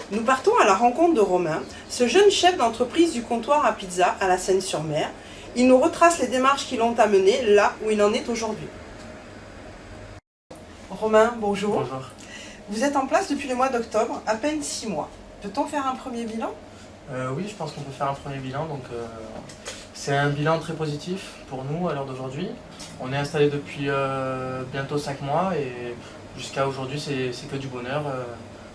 Nous partons à la rencontre de Romain, ce jeune chef d'entreprise du comptoir à pizza à la Seine-sur-Mer. Il nous retrace les démarches qui l'ont amené là où il en est aujourd'hui. Romain, bonjour. Bonjour. Vous êtes en place depuis le mois d'octobre, à peine 6 mois. Peut-on faire un premier bilan? Oui, je pense qu'on peut faire un premier bilan. C'est un bilan très positif pour nous à l'heure d'aujourd'hui. On est installé depuis bientôt 5 mois et jusqu'à aujourd'hui c'est que du bonheur.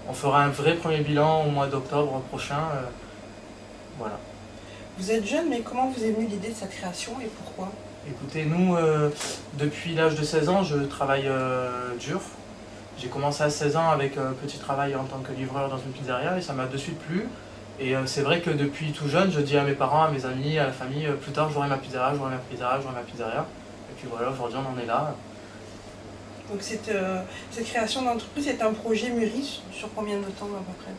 On fera un vrai premier bilan au mois d'octobre prochain. Voilà. Vous êtes jeune, mais comment vous est venue l'idée de sa création et pourquoi? Écoutez, nous, depuis l'âge de 16 ans, je travaille dur. J'ai commencé à 16 ans avec un petit travail en tant que livreur dans une pizzeria et ça m'a de suite plu. Et c'est vrai que depuis tout jeune, je dis à mes parents, à mes amis, à la famille, plus tard j'aurai ma pizzeria, j'aurai ma pizzeria, j'aurai ma pizzeria. Et puis voilà, aujourd'hui on en est là. Donc cette création d'entreprise est un projet mûri sur combien de temps à peu près?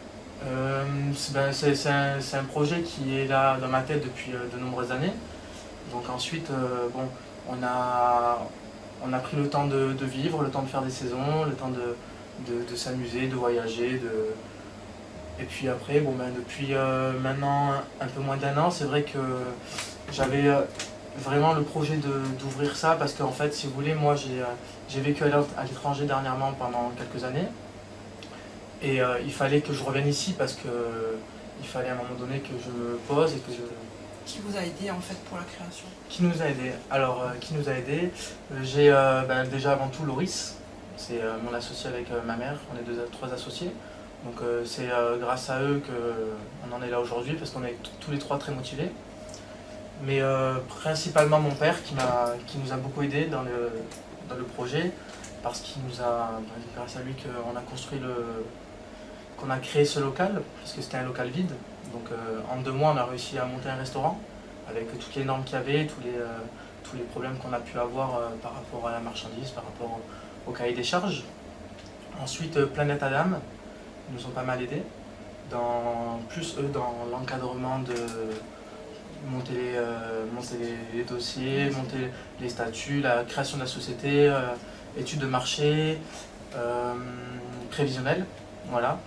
C'est un projet qui est là dans ma tête depuis de nombreuses années. Donc ensuite, on a pris le temps de vivre, le temps de faire des saisons, le temps de s'amuser, de voyager. Et puis après, depuis maintenant un peu moins d'1 an, c'est vrai que j'avais vraiment le projet d'ouvrir ça parce qu'en fait, si vous voulez, moi j'ai vécu à l'étranger dernièrement pendant quelques années. Et il fallait que je revienne ici parce qu'il fallait à un moment donné que je me pose et que je... Qui vous a aidé en fait pour la création? Qui nous a aidé? Alors, qui nous a aidé? J'ai déjà avant tout Loris, c'est mon associé avec ma mère, on est trois associés. Donc c'est grâce à eux qu'on en est là aujourd'hui parce qu'on est tous les trois très motivés. Mais principalement mon père qui nous a beaucoup aidé dans le projet parce qu'il nous a, grâce à lui qu'on a construit qu'on a créé ce local, puisque c'était un local vide. Donc en 2 mois, on a réussi à monter un restaurant avec toutes les normes qu'il y avait, tous les problèmes qu'on a pu avoir par rapport à la marchandise, par rapport au cahier des charges. Ensuite, Planète Adam nous ont pas mal aidés, plus eux dans l'encadrement de monter les dossiers, monter les statuts, la création de la société, études de marché, prévisionnel, voilà.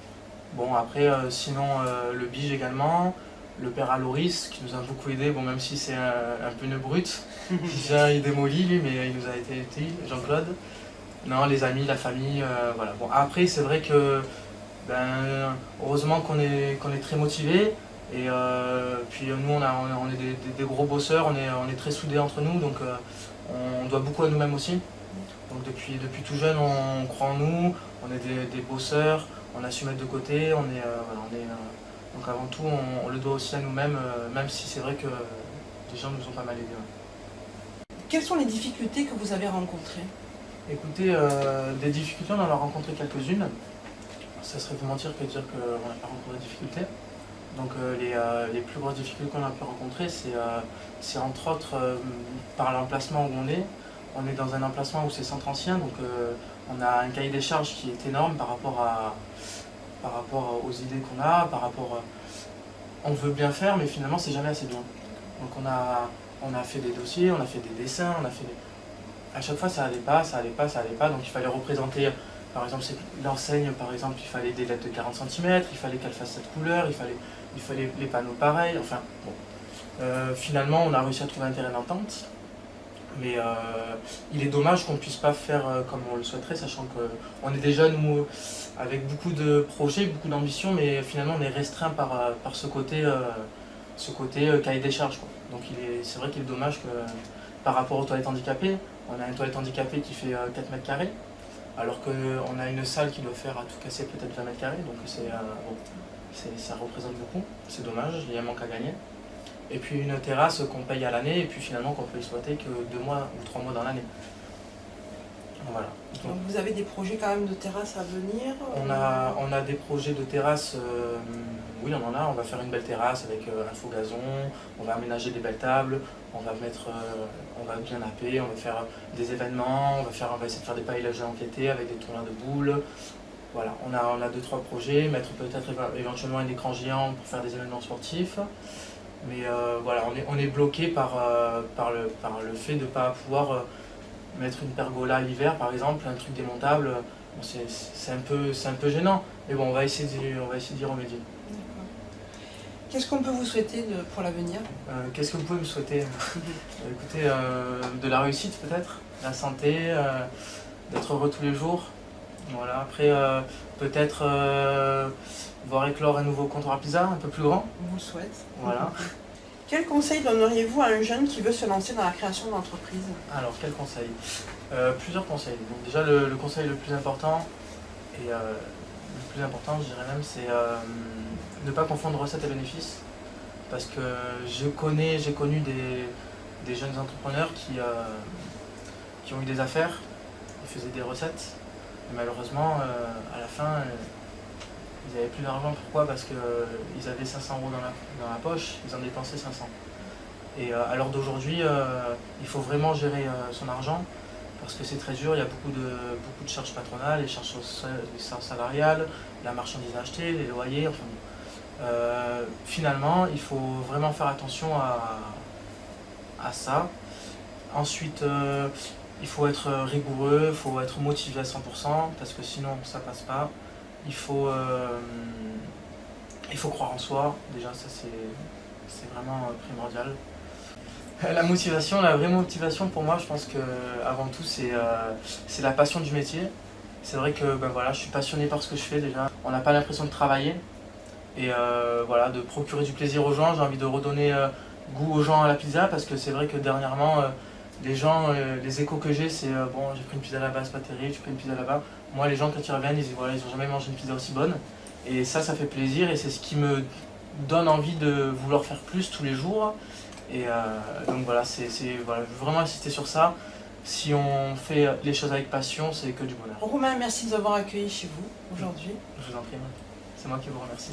Bon après, sinon le Bige également, le père Aloris qui nous a beaucoup aidé, bon même si c'est un peu une brute, il démolit lui, mais il nous a été utile, Jean-Claude. Non, les amis, la famille, voilà. Bon après c'est vrai que heureusement qu'on est très motivés. Et puis nous on est des gros bosseurs, on est très soudés entre nous, donc on doit beaucoup à nous-mêmes aussi. Donc depuis tout jeune on croit en nous, on est des bosseurs, on a su mettre de côté, donc avant tout on le doit aussi à nous-mêmes, même si c'est vrai que les gens nous ont pas mal aidés. Ouais. Quelles sont les difficultés que vous avez rencontrées? Écoutez, des difficultés on en a rencontré quelques-unes. Ça serait vous mentir que de dire qu'on n'a pas rencontré de difficultés. Donc les plus grosses difficultés qu'on a pu rencontrer, c'est entre autres par l'emplacement où on est. On est dans un emplacement où c'est centre ancien, donc on a un cahier des charges qui est énorme par rapport aux idées qu'on a, on veut bien faire, mais finalement c'est jamais assez bien. Donc on a fait des dossiers, on a fait des dessins, à chaque fois ça allait pas, donc il fallait représenter. Par exemple, l'enseigne, par exemple, il fallait des lettres de 40 cm, il fallait qu'elle fasse cette couleur, il fallait les panneaux pareils, enfin bon. Finalement, on a réussi à trouver un terrain d'entente, mais il est dommage qu'on ne puisse pas faire comme on le souhaiterait, sachant qu'on est déjà, nous, avec beaucoup de projets, beaucoup d'ambitions, mais finalement on est restreint par ce côté cahier des charges, quoi. Donc c'est vrai qu'il est dommage que par rapport aux toilettes handicapées, on a une toilette handicapée qui fait 4 mètres carrés. Alors qu'on a une salle qui doit faire à tout casser peut-être 20 mètres carrés, donc ça représente beaucoup, c'est dommage, il y a un manque à gagner. Et puis une terrasse qu'on paye à l'année et puis finalement qu'on peut exploiter que 2 mois ou 3 mois dans l'année. Voilà. Donc vous avez des projets quand même de terrasse à venir? On a des projets de terrasse, oui on en a, on va faire une belle terrasse avec un faux gazon, on va aménager des belles tables, on va bien napper, on va faire des événements, on va essayer de faire des paillettes enquêtés avec des tournois de boules. Voilà, on a 2-3 projets, mettre peut-être éventuellement un écran géant pour faire des événements sportifs. Mais voilà, on est bloqué par le fait de ne pas pouvoir mettre une pergola l'hiver par exemple, un truc démontable. Bon, c'est un peu gênant, Mais bon, on va essayer d'y remédier. Qu'est-ce qu'on peut vous souhaiter pour l'avenir? Qu'est-ce que vous pouvez me souhaiter? Écoutez, de la réussite peut-être, la santé, d'être heureux tous les jours. Voilà. Après, peut-être voir éclore un nouveau comptoir à pizza un peu plus grand. On vous le souhaite. Voilà. Quel conseil donneriez-vous à un jeune qui veut se lancer dans la création d'entreprise? Alors, quel conseil? Plusieurs conseils. Donc, déjà, le conseil le plus important, et le plus important, je dirais même, c'est ne pas confondre recettes et bénéfices. Parce que j'ai connu des jeunes entrepreneurs qui ont eu des affaires, ils faisaient des recettes, et malheureusement, à la fin, ils n'avaient plus d'argent. Pourquoi? Parce qu'ils avaient 500 € dans la poche, ils en dépensaient 500. Et à l'heure d'aujourd'hui, il faut vraiment gérer son argent, parce que c'est très dur, il y a beaucoup de charges patronales, les charges salariales, la marchandise achetée, les loyers, enfin bon. Finalement, il faut vraiment faire attention à ça. Ensuite, il faut être rigoureux, il faut être motivé à 100%, parce que sinon ça passe pas. Il faut croire en soi, déjà ça c'est vraiment primordial. La motivation, la vraie motivation pour moi, je pense que avant tout c'est la passion du métier. C'est vrai que ben voilà, je suis passionné par ce que je fais déjà. On n'a pas l'impression de travailler. Et voilà, de procurer du plaisir aux gens. J'ai envie de redonner goût aux gens à la pizza, parce que c'est vrai que dernièrement, les gens, les échos que j'ai, c'est bon, j'ai pris une pizza là-bas, c'est pas terrible, j'ai pris une pizza là-bas. Moi, les gens, quand ils reviennent, ils disent voilà, ils n'ont jamais mangé une pizza aussi bonne. Et ça fait plaisir, et c'est ce qui me donne envie de vouloir faire plus tous les jours. Et donc voilà, voilà, je veux vraiment insister sur ça. Si on fait les choses avec passion, c'est que du bonheur. Romain, merci de nous avoir accueillis chez vous aujourd'hui. Je vous en prie, c'est moi qui vous remercie.